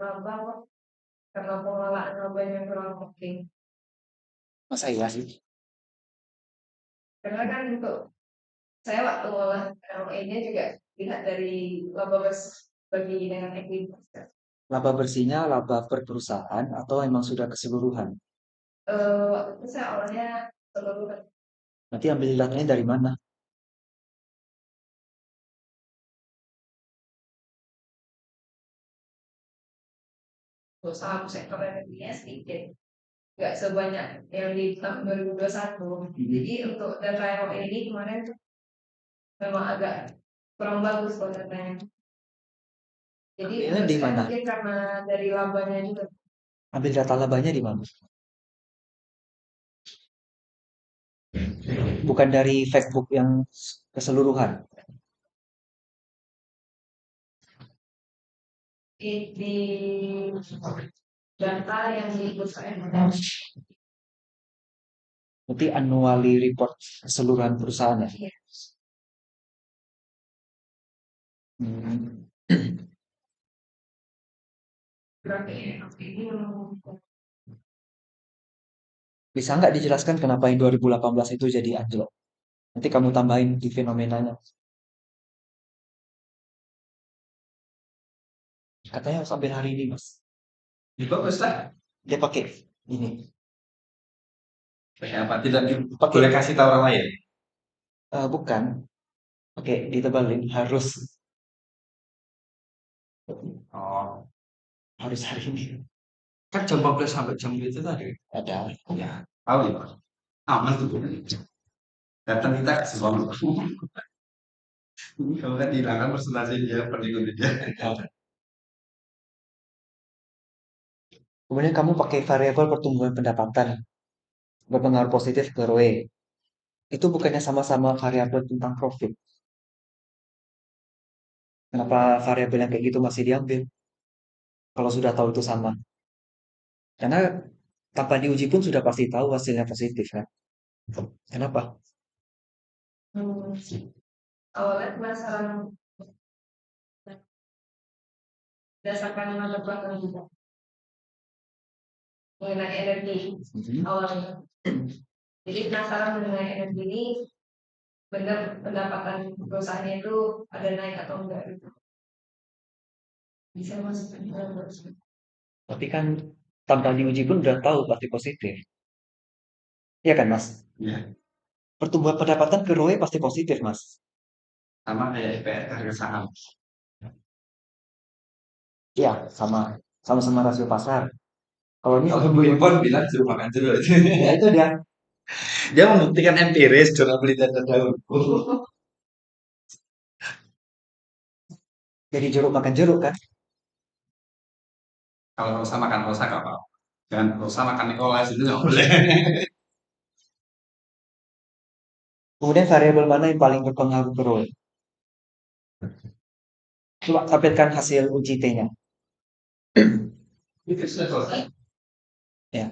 laba kok, karena pengelolaan labanya kurang oke. Masa iya sih? Karena kan untuk saya waktu ngolah ROE-nya juga lihat dari laba bagi dengan ekuitas kan. Laba bersihnya laba per perusahaan atau emang sudah keseluruhan? Waktu itu saya awalnya seluruh Nanti ambil datanya dari mana? saham sektor energinya sedikit, nggak sebanyak yang di tahun 2021. Jadi untuk data ROE ini kemarin tuh memang agak kurang bagus kalau datanya. Jadi Ambilnya menurut di saya mana? mungkin karena dari labanya juga. Ambil data labanya di mana? Bukan dari Facebook yang keseluruhan. Di data yang diikut saya. Nanti annually report keseluruhan perusahaan ya. Iya. Hmm. Berarti ini Bisa nggak dijelaskan kenapa yang 2018 itu jadi anjlok? Nanti kamu tambahin di fenomenanya. Katanya harus ambil hari ini, Mas. Bagus lah. Dia pakai ini. Pakai apa? Tidak Pakai boleh kasih tahu orang lain. bukan. Pakai ditebalin harus Oh, harus hari ini. kan jam 14 sampai jam itu tadi. Ada. Ya, tahu ya, Pak. Aman tuh. Datang kita kasih uang. Kamu kan hilangkan presentasi dia, pendikut dia. Kemudian kamu pakai variabel pertumbuhan pendapatan berpengaruh positif ke ROE. Itu bukannya sama-sama variabel tentang profit. Kenapa variabel yang kayak gitu masih diambil? Kalau sudah tahu itu sama. Karena tanpa diuji pun sudah pasti tahu hasilnya positif kan. Kenapa? awalnya penasaran berdasarkan latar belakang juga mengenai energi awalnya. Jadi penasaran mengenai energi ini, benar pendapatan perusahaannya itu ada naik atau enggak gitu. Bisa masuk ke dalam. Tapi kan tanpa diuji pun udah tahu pasti positif. Iya kan, Mas? Ya, Pertumbuhan pendapatan ke ROE pasti positif, Mas. sama kayak IPR harga saham. Iya, sama sama-sama rasio pasar. Kalau ini Kalau pertumbuhan bikin pon bilang suruh makan jeruk. ya itu dia. Dia membuktikan empiris, jurnal penelitian terdahulu. Jadi jeruk makan jeruk kan. Kalau Rosa makan Rosa gak apa-apa. Jangan Rosa makan Nicholas itu nggak boleh. Kemudian variabel mana yang paling berpengaruh ke ROE? Coba tampilkan hasil uji T-nya. Itu sudah selesai. Ya.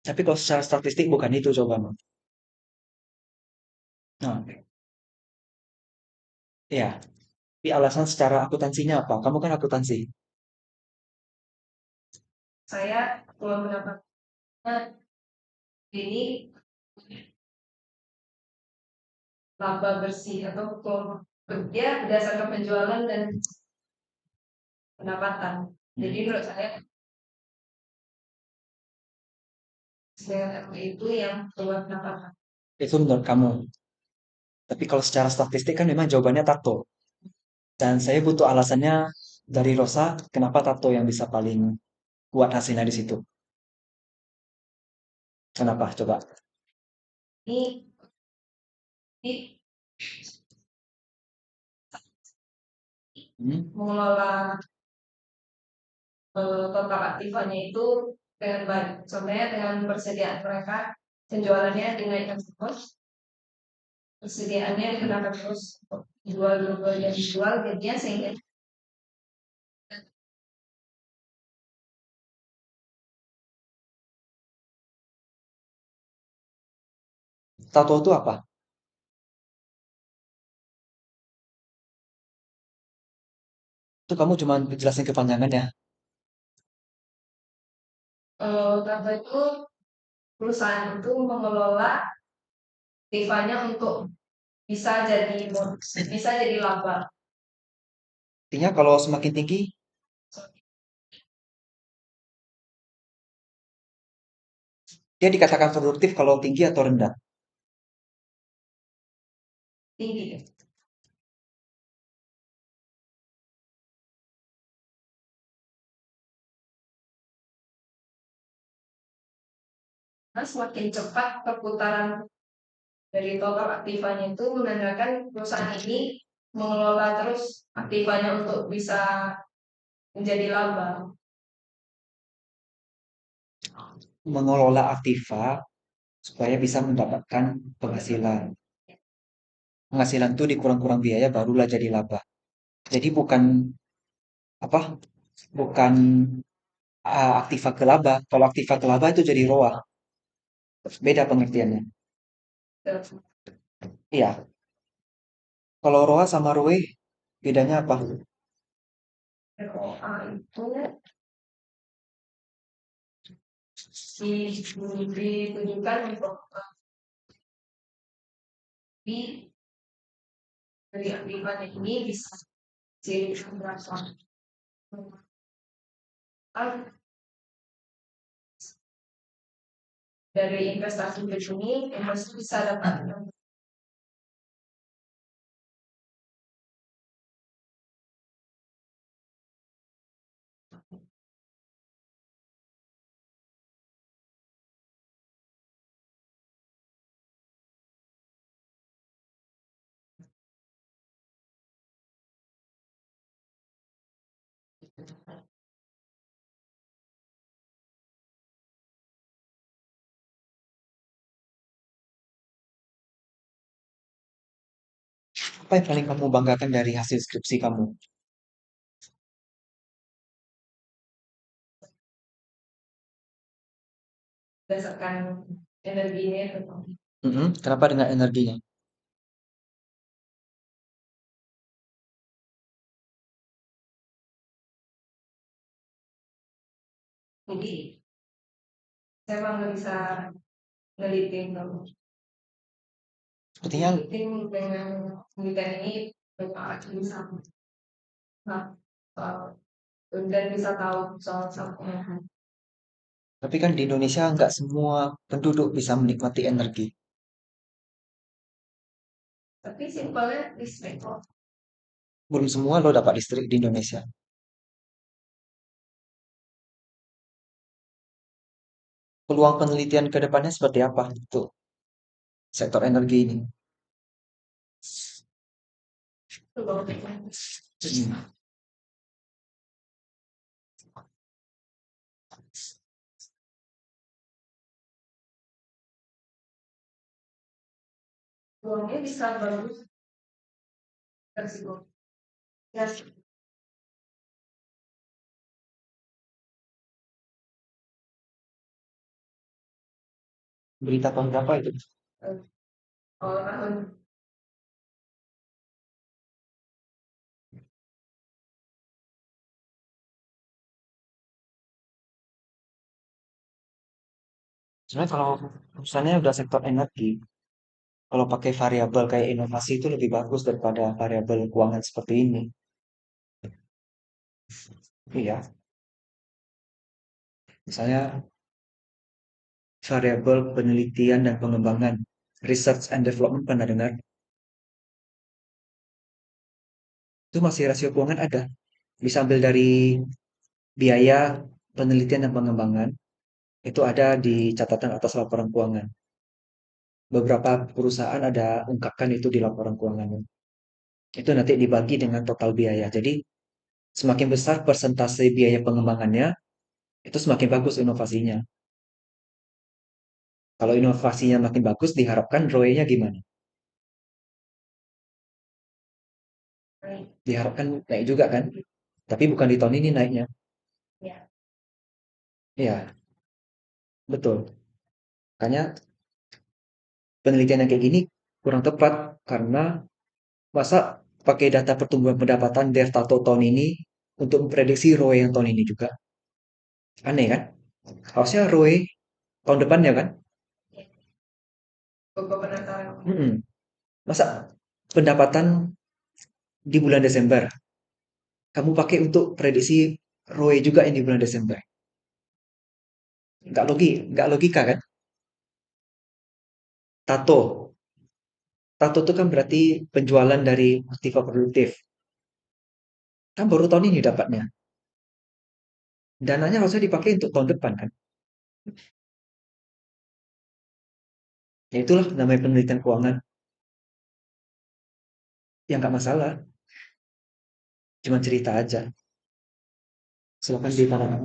Tapi kalau secara statistik bukan itu coba, Mas. Nah, ya. Tapi alasan secara akuntansinya apa? Kamu kan akuntansi. Saya kalau mendapatkan ini laba bersih atau dia berdasarkan penjualan dan pendapatan. Jadi menurut saya dengan ROE itu yang keluar pendapatan. Itu menurut kamu. Tapi kalau secara statistik kan memang jawabannya tato. Dan saya butuh alasannya dari Rosa, kenapa tato yang bisa paling kuat hasilnya di situ. Kenapa? Coba. Ini di Hmm? mengelola total aktifannya itu dengan baik. Contohnya dengan persediaan mereka, penjualannya dinaikkan terus, persediaannya dikenakan terus, jual dulu yang dijual, jadinya sehingga Tato itu apa? Itu kamu cuma jelasin kepanjangan ya. Tato itu perusahaan itu mengelola aktifanya untuk bisa jadi laba. Artinya kalau semakin tinggi, dia dikatakan produktif kalau tinggi atau rendah. Tinggi. Nah, semakin cepat perputaran dari total aktifanya itu menandakan perusahaan ini mengelola terus aktifanya untuk bisa menjadi laba. Mengelola aktiva supaya bisa mendapatkan penghasilan. Penghasilan itu dikurang-kurang biaya barulah jadi laba. Jadi bukan apa? Bukan aktiva ke laba. Kalau aktiva ke laba itu jadi ROA. Beda pengertiannya. Iya. Kalau ROA sama ROE bedanya apa? ROA itu ditujukan untuk di dari aktifannya ini bisa jadi berapa dari investasi ke sini investasi bisa dapat Apa yang paling kamu banggakan dari hasil skripsi kamu? berdasarkan energinya itu. Kenapa dengan energinya? Jadi saya emang nggak bisa ngelitin dong. Sepertinya Ngelitin dengan penelitian ini berapa bisa nah, dan bisa tahu soal sampahnya. Tapi kan di Indonesia nggak semua penduduk bisa menikmati energi. Tapi simpelnya listrik kok. Belum semua lo dapat listrik di Indonesia. Peluang penelitian ke depannya seperti apa untuk sektor energi ini? Itu baru Hmm. peluangnya bisa bagus resiko. Ya, Berita tahun berapa itu? tahun Sebenarnya kalau misalnya udah sektor energi, kalau pakai variabel kayak inovasi itu lebih bagus daripada variabel keuangan seperti ini. Iya, misalnya variabel penelitian dan pengembangan, research and development pernah dengar? Itu masih rasio keuangan ada. Bisa ambil dari biaya penelitian dan pengembangan, itu ada di catatan atas laporan keuangan. Beberapa perusahaan ada ungkapkan itu di laporan keuangannya. Itu nanti dibagi dengan total biaya. Jadi semakin besar persentase biaya pengembangannya, itu semakin bagus inovasinya. Kalau inovasinya makin bagus, diharapkan ROE-nya gimana? Diharapkan naik juga kan? Tapi bukan di tahun ini naiknya. ya Iya, betul. Makanya penelitian yang kayak gini kurang tepat karena masa pakai data pertumbuhan pendapatan Dertato tahun ini untuk memprediksi ROE yang tahun ini juga. Aneh kan? Harusnya ROE tahun depannya kan? Gue pernah tahu. Mm-mm. Masa pendapatan di bulan Desember kamu pakai untuk prediksi ROE juga yang di bulan Desember? Nggak logika kan? Tato. Tato itu kan berarti penjualan dari aktiva produktif. Kan baru tahun ini dapatnya. Dananya harusnya dipakai untuk tahun depan kan? Ya itulah namanya penelitian keuangan. Ya nggak masalah, cuma cerita aja. Silakan ditanya.